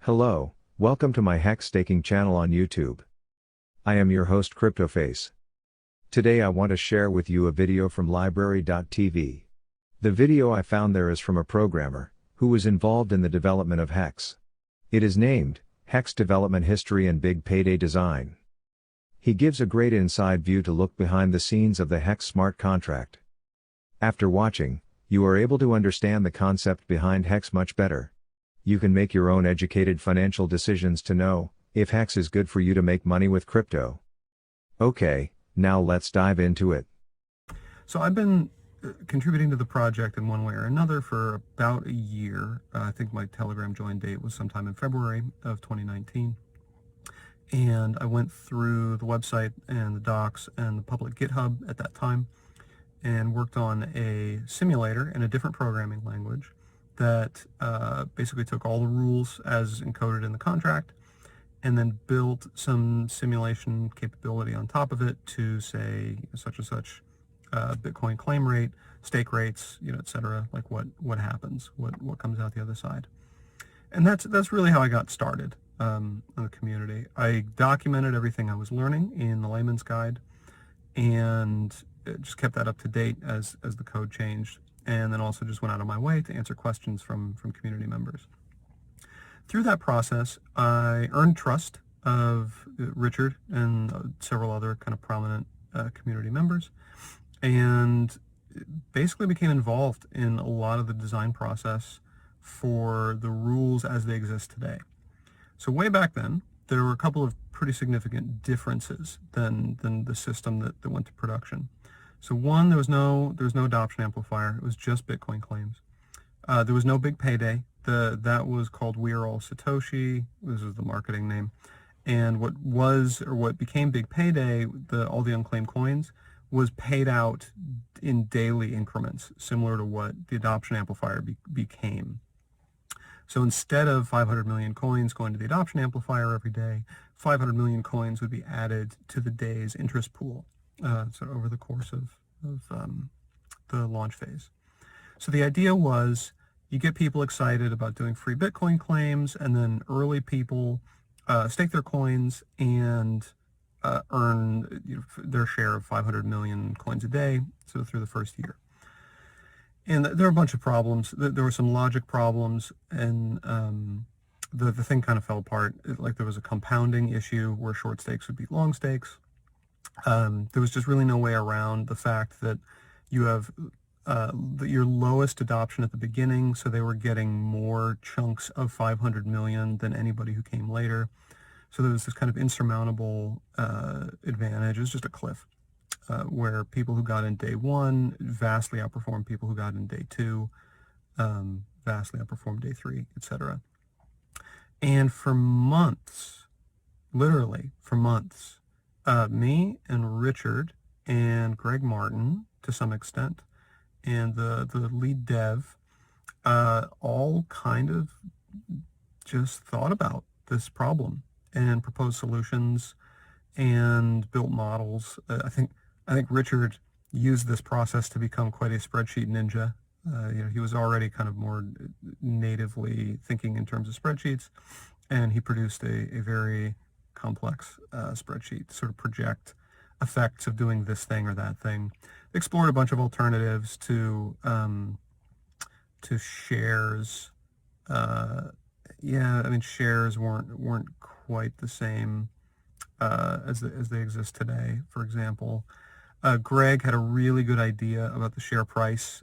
Hello, welcome to my HEX Staking channel on YouTube. I am your host CryptoFace. Today I want to share with you a video from LBRY.tv. The video I found there is from a programmer, who was involved in the development of HEX. It is named, HEX Development History and Big Payday Design. He gives a great inside view to look behind the scenes of the HEX smart contract. After watching, you are able to understand the concept behind HEX much better. You can make your own educated financial decisions to know if HEX is good for you to make money with crypto. Okay, now let's dive into it. So I've been contributing to the project in one way or another for about a year. I think my Telegram join date was sometime in February of 2019. And I went through the website and the docs and the public GitHub at that time and worked on a simulator in a different programming language that basically took all the rules as encoded in the contract and then built some simulation capability on top of it to say such and such Bitcoin claim rate, stake rates, et cetera, like what happens, what comes out the other side. And that's really how I got started in the community. I documented everything I was learning in the layman's guide and just kept that up to date as the code changed, and then also just went out of my way to answer questions from community members. Through that process, I earned trust of Richard and several other kind of prominent community members, and basically became involved in a lot of the design process for the rules as they exist today. So way back then, there were a couple of pretty significant differences than the system that went to production. So one, there was no adoption amplifier. It was just Bitcoin claims. There was no Big Payday. That was called We Are All Satoshi. This is the marketing name. And what became Big Payday, all the unclaimed coins, was paid out in daily increments, similar to what the adoption amplifier became. So instead of 500 million coins going to the adoption amplifier every day, 500 million coins would be added to the day's interest pool. So over the course of the launch phase. So the idea was you get people excited about doing free Bitcoin claims, and then early people stake their coins and earn their share of 500 million coins a day, so through the first year. And there are a bunch of problems. There were some logic problems, and the thing kind of fell apart. Like there was a compounding issue where short stakes would beat long stakes. There was just really no way around the fact that you have your lowest adoption at the beginning, so they were getting more chunks of 500 million than anybody who came later. So there was this kind of insurmountable advantage. It was just a cliff where people who got in day one vastly outperformed people who got in day two, vastly outperformed day three, etc. And for months, literally for months, me and Richard and Greg Martin, to some extent, and the lead dev, all kind of just thought about this problem and proposed solutions and built models. I think Richard used this process to become quite a spreadsheet ninja. He was already kind of more natively thinking in terms of spreadsheets, and he produced a very complex spreadsheet to sort of project effects of doing this thing or that thing. Explored a bunch of alternatives to shares. Shares weren't quite the same as they exist today. For example, Greg had a really good idea about the share price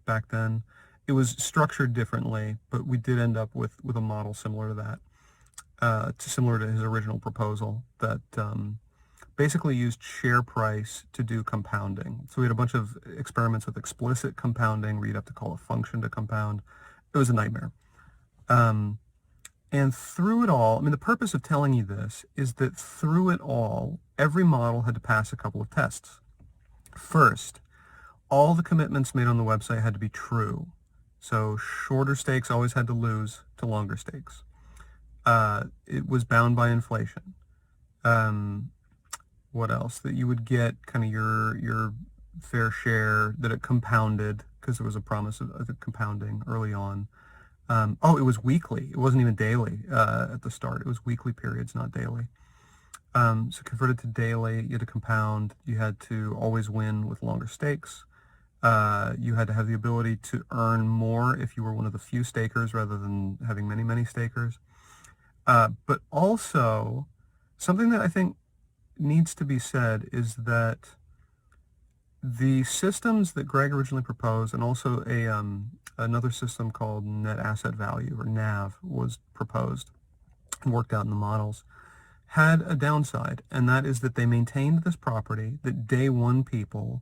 back then. It was structured differently, but we did end up with a model similar to that. Similar to his original proposal that basically used share price to do compounding. So we had a bunch of experiments with explicit compounding where you'd have to call a function to compound. It was a nightmare. And through it all, the purpose of telling you this is that through it all, every model had to pass a couple of tests. First, all the commitments made on the website had to be true. So shorter stakes always had to lose to longer stakes. It was bound by inflation. What else? That you would get kind of your fair share, that it compounded, because there was a promise of compounding early on. Oh, it was weekly. It wasn't even daily at the start. It was weekly periods, not daily. So converted to daily, you had to compound. You had to always win with longer stakes. You had to have the ability to earn more if you were one of the few stakers rather than having many, many stakers. But also, something that I think needs to be said is that the systems that Greg originally proposed, and also another system called net asset value, or NAV, was proposed and worked out in the models, had a downside, and that is that they maintained this property that day one people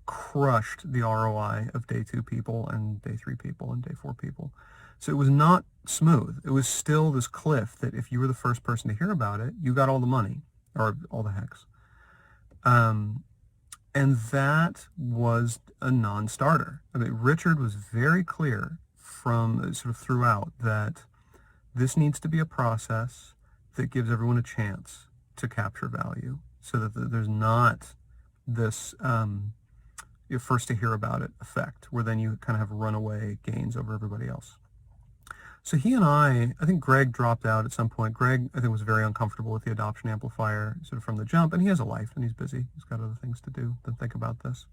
crushed the ROI of day two people and day three people and day four people. So it was not smooth. It was still this cliff that if you were the first person to hear about it, you got all the money, or all the hex. And that was a non-starter. I mean, Richard was very clear from sort of throughout that this needs to be a process that gives everyone a chance to capture value, so that there's not this you're first to hear about it effect, where then you kind of have runaway gains over everybody else. So he and I think Greg dropped out at some point. Greg, I think, was very uncomfortable with the adoption amplifier sort of from the jump, and he has a life and he's busy. He's got other things to do than think about this.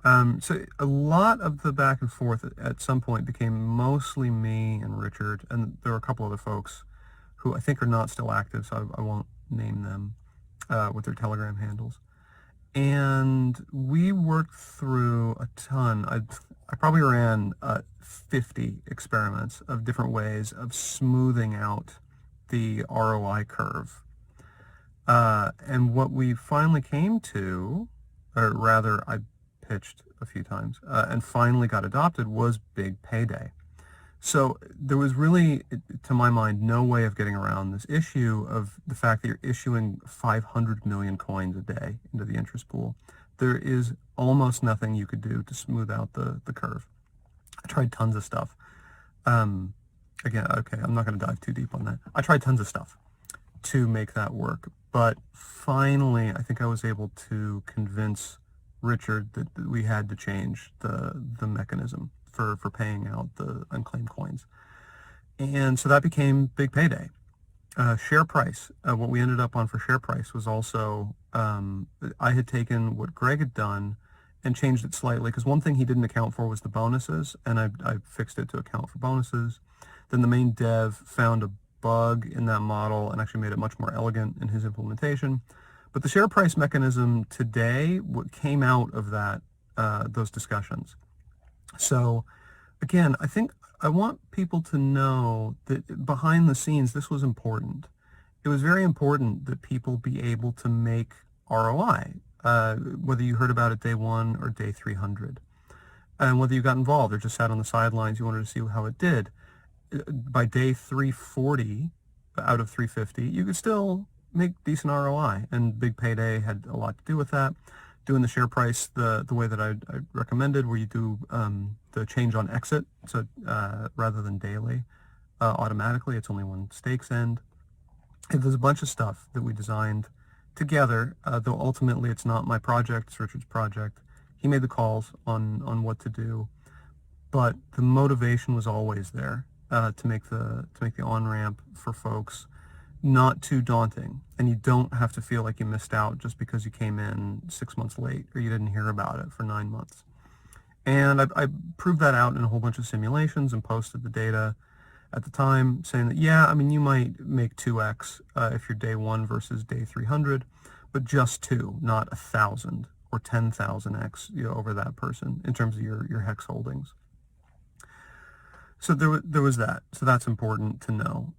So a lot of the back and forth at some point became mostly me and Richard, and there were a couple other folks who I think are not still active, so I won't name them with their Telegram handles. And we worked through a ton. I probably ran 50 experiments of different ways of smoothing out the ROI curve. And what we finally came to, or rather I pitched a few times, and finally got adopted, was Big Payday. So there was really, to my mind, no way of getting around this issue of the fact that you're issuing 500 million coins a day into the interest pool. There is almost nothing you could do to smooth out the curve. I tried tons of stuff. Again, okay, I'm not going to dive too deep on that. I tried tons of stuff to make that work. But finally, I think I was able to convince Richard that we had to change the mechanism for paying out the unclaimed coins. And so that became Big Payday. Share price, what we ended up on for share price was also, I had taken what Greg had done and changed it slightly, because one thing he didn't account for was the bonuses, and I fixed it to account for bonuses. Then the main dev found a bug in that model and actually made it much more elegant in his implementation. But the share price mechanism today, what came out of that, those discussions. So again, I think I want people to know that behind the scenes, this was important. It was very important that people be able to make ROI, whether you heard about it day one or day 300. And whether you got involved or just sat on the sidelines, you wanted to see how it did. By day 340 out of 350, you could still make decent ROI. And Big Payday had a lot to do with that. Doing the share price the way that I recommended, where you do the change on exit, so rather than daily, automatically, it's only when stakes end. And there's a bunch of stuff that we designed together, though ultimately it's not my project, it's Richard's project. He made the calls on what to do, but the motivation was always there to make the on-ramp for folks not too daunting, and you don't have to feel like you missed out just because you came in 6 months late or you didn't hear about it for 9 months. And I proved that out in a whole bunch of simulations and posted the data at the time, saying that, yeah, I mean, you might make 2x if you're day one versus day 300, but just 2, not 1,000 or 10,000x, over that person in terms of your hex holdings. So there was that. So that's important to know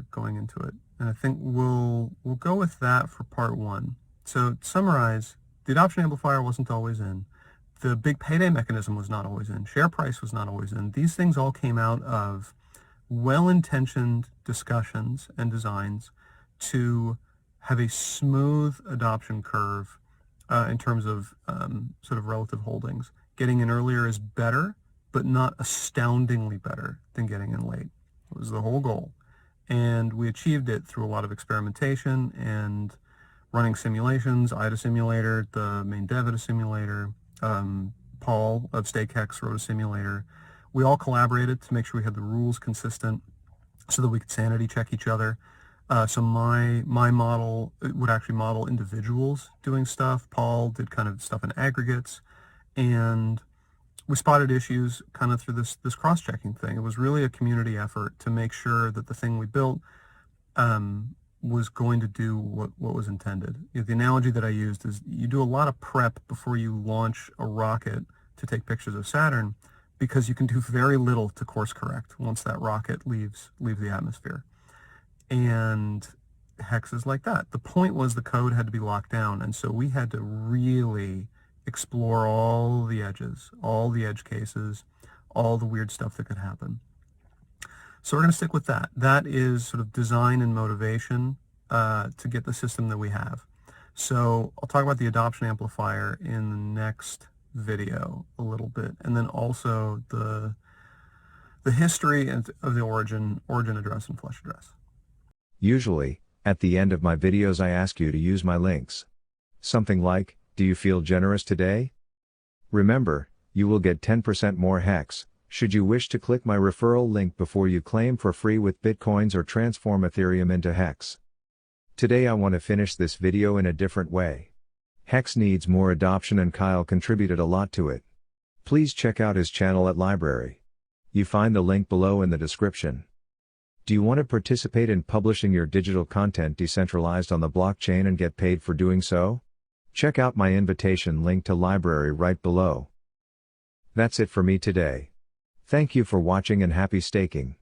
going into it. And I think we'll go with that for part one. So to summarize, the adoption amplifier wasn't always in. The Big Payday mechanism was not always in. Share price was not always in. These things all came out of well-intentioned discussions and designs to have a smooth adoption curve in terms of sort of relative holdings. Getting in earlier is better, but not astoundingly better than getting in late. It was the whole goal. And we achieved it through a lot of experimentation and running simulations. I had a simulator, the main dev had a simulator, Paul of StakeHex wrote a simulator. we all collaborated to make sure we had the rules consistent so that we could sanity check each other. So my model would actually model individuals doing stuff. Paul did kind of stuff in aggregates, and we spotted issues kind of through this cross-checking thing. It was really a community effort to make sure that the thing we built was going to do what was intended. The analogy that I used is you do a lot of prep before you launch a rocket to take pictures of Saturn, because you can do very little to course correct once that rocket leaves the atmosphere. And HEX is like that. The point was the code had to be locked down, and so we had to really explore all the edges, all the edge cases, all the weird stuff that could happen. So we're going to stick with that. That is sort of design and motivation to get the system that we have. So I'll talk about the adoption amplifier in the next video a little bit, and then also the history of the origin address and flush address. Usually, at the end of my videos I ask you to use my links. Something like, do you feel generous today? Remember, you will get 10% more HEX, should you wish to click my referral link before you claim for free with Bitcoins or transform Ethereum into HEX. Today I want to finish this video in a different way. HEX needs more adoption and Kyle contributed a lot to it. Please check out his channel at LBRY. You find the link below in the description. Do you want to participate in publishing your digital content decentralized on the blockchain and get paid for doing so? Check out my invitation link to LBRY right below. That's it for me today. Thank you for watching and happy staking.